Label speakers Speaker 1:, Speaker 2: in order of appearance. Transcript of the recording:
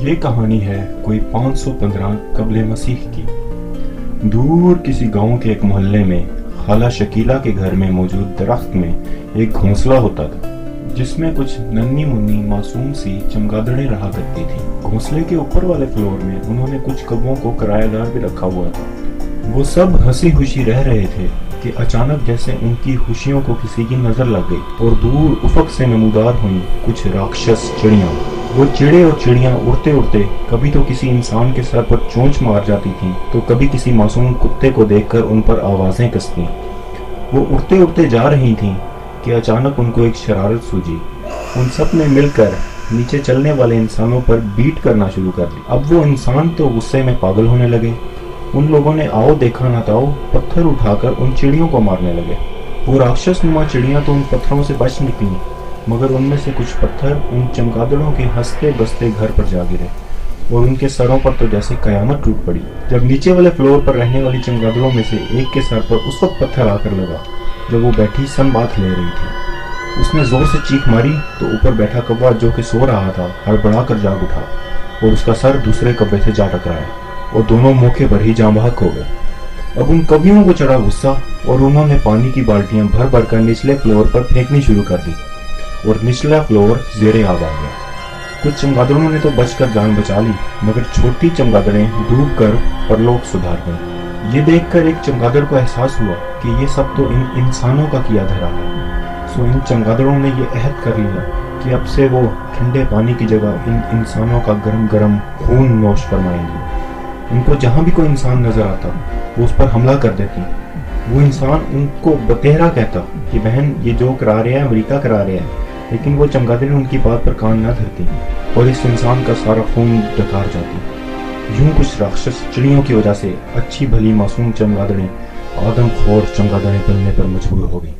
Speaker 1: ये कहानी है कोई 515 कबले मसीह की। दूर किसी गांव के एक मोहल्ले में खाला शकीला के घर में मौजूद दरख्त में एक घोंसला होता था, जिसमें कुछ नन्ही मुन्नी मासूम सी चमगादड़ें रहा करती थी। घोंसले के ऊपर वाले फ्लोर में उन्होंने कुछ कौवों को किराएदार भी रखा हुआ था। वो सब हंसी खुशी रह रहे थे कि अचानक जैसे उनकी खुशियों को किसी की नजर लग गई और दूर उफक से नमूदार हुई कुछ राक्षस चिड़ियां। वो चिड़े और चिड़ियां उड़ते उड़ते कभी तो किसी इंसान के सर पर चोंच मार जाती थीं, तो कभी किसी मासूम कुत्ते को देखकर उन पर आवाजें कसतीं। वो उड़ते उड़ते जा रही थीं कि अचानक उनको एक शरारत सूझी। उन सब ने मिलकर नीचे चलने वाले इंसानों पर बीट करना शुरू कर दी। अब वो इंसान तो गुस्से में पागल होने लगे। उन लोगों ने आओ देखा ना ताओ पत्थर उठाकर उन चिड़ियों को मारने लगे। वो राक्षस नुमा चिड़ियां तो उन पत्थरों से बच निकली, मगर उनमें से कुछ पत्थर उन चमगादड़ों के हंसते बसते घर पर जा गिरे और उनके सरों पर तो जैसे कयामत टूट पड़ी। जब नीचे वाले फ्लोर पर रहने वाली चमगादड़ों में से एक के सर पर उस वक्त पत्थर आकर लगा जब वो बैठी संबात ले रही थी। उसने जोर से चीख मारी तो ऊपर बैठा कौवा जो कि सो रहा था हड़बड़ाकर जाग उठा और उसका सर दूसरे कौवे से जा टकराया और दोनों मौके पर ही जाँ बहक हो गए। अब उन कवियों को चढ़ा गुस्सा और उन्होंने पानी की बाल्टियां भर भर कर निचले फ्लोर पर फेंकनी शुरू कर दी और निचला फ्लोर जेरे आब आ गया। कुछ चमगादड़ों ने तो बचकर जान बचा ली, मगर छोटी चमगादड़ें डूब कर परलोक सुधार गईं। ये देखकर एक चमगादड़ को एहसास हुआ कि ये सब तो इन इंसानों का किया धरा है। सो इन चमगादड़ों ने ये अहद कर लिया कि अब से वो ठंडे पानी की जगह इन इंसानों का गरम गरम खून नोश फरमाएंगी। उनको जहां भी कोई इंसान नजर आता वो उस पर हमला कर देती। वो इंसान उनको बतेहरा कहता कि बहन ये जो करा रहे हैं अमेरिका करा रहे हैं, लेकिन वो चमगादड़ें उनकी बात पर कान न धरती और इस इंसान का सारा खून डकार जाती। यूं कुछ राक्षस चिड़ियों की वजह से अच्छी भली मासूम चमगादड़ें आदमखोर चमगादड़ें बनने पर मजबूर हो गई।